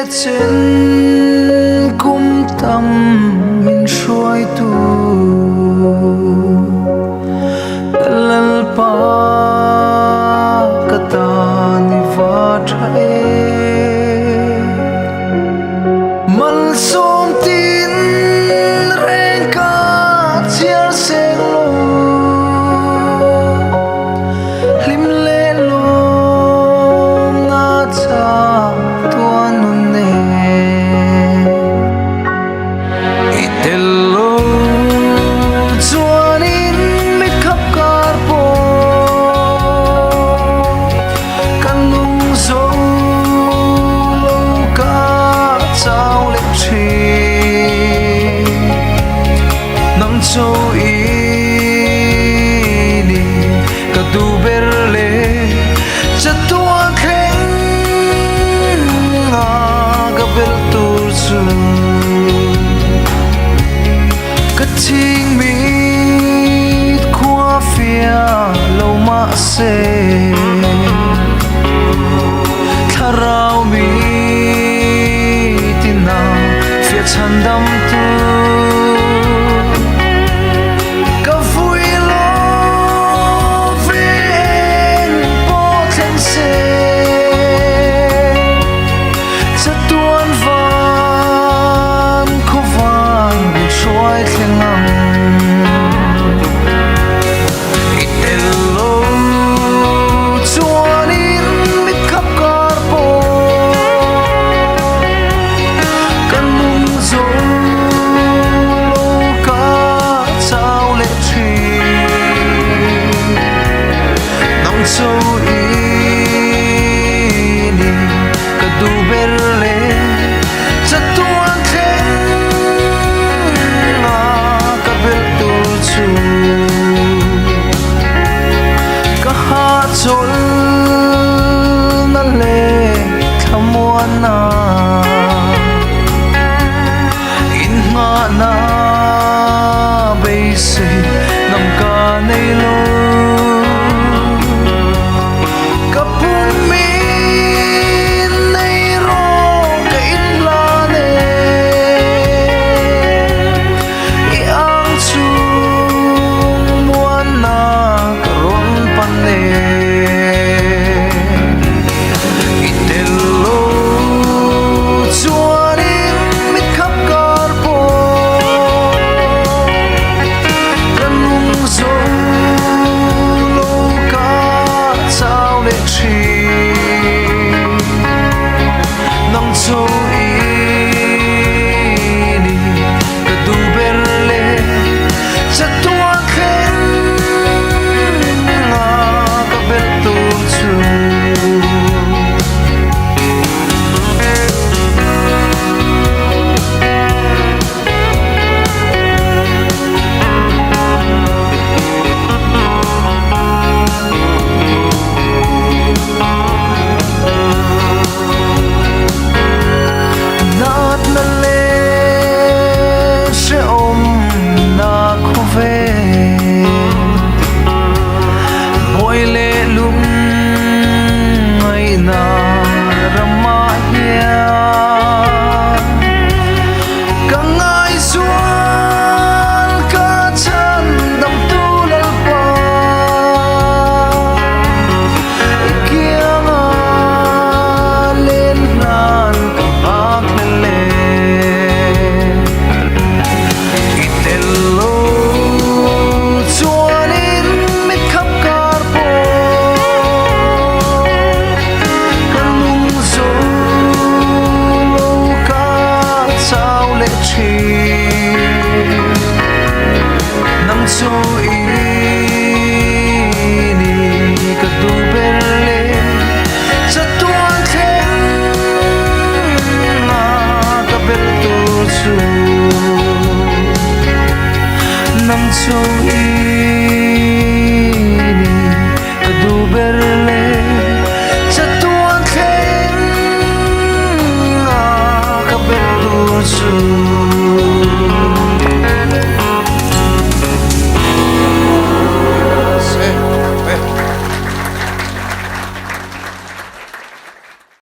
trên cung tâm mình xuôi tu lần pa kata ni va thae man som tin reng ka chiar seng lo lim le lo na cha tuan nun ne itelo chuan in mit khap kar po kan lung zo lo ka chau le thi nam châu y ni ka du ber le cha tua khen nga ka bel tu su ka ting mi khua fia lo ma se tharau mi tina fia chan dam tu ka vui lo ven po then se cha tuan van kho van chuai thleng ang itelo chuan in mit khap kar po kan lung zo lo ka chau le thi nong châu y ni ka du ber le cha tuan khen nga ka bel tu chu ka ha chol na le thamuan na in nga na be se nam ka nei lo ka pum mi nei ro ka in la ne i ang chu muan na ka ron pan ne itelo chuan in mit khap kar po kan lung zo lo ka chau le thi nang châu y ni ka du ber le cha tua khen nga ka bel tu chu nát na le se om na khu ve boy le lum ai na rama hia ka ngai suan ka chan dam tu lal pa kia nga len nan ka bak le itelo chuan in mit khap kar po kan lung zo lo ka chau le thi nam châu y ni ka du ber le cha tuan khen nga ka bel tu chu nam châu y ni ka du ber le cha tuan khen nga ka bel tu chu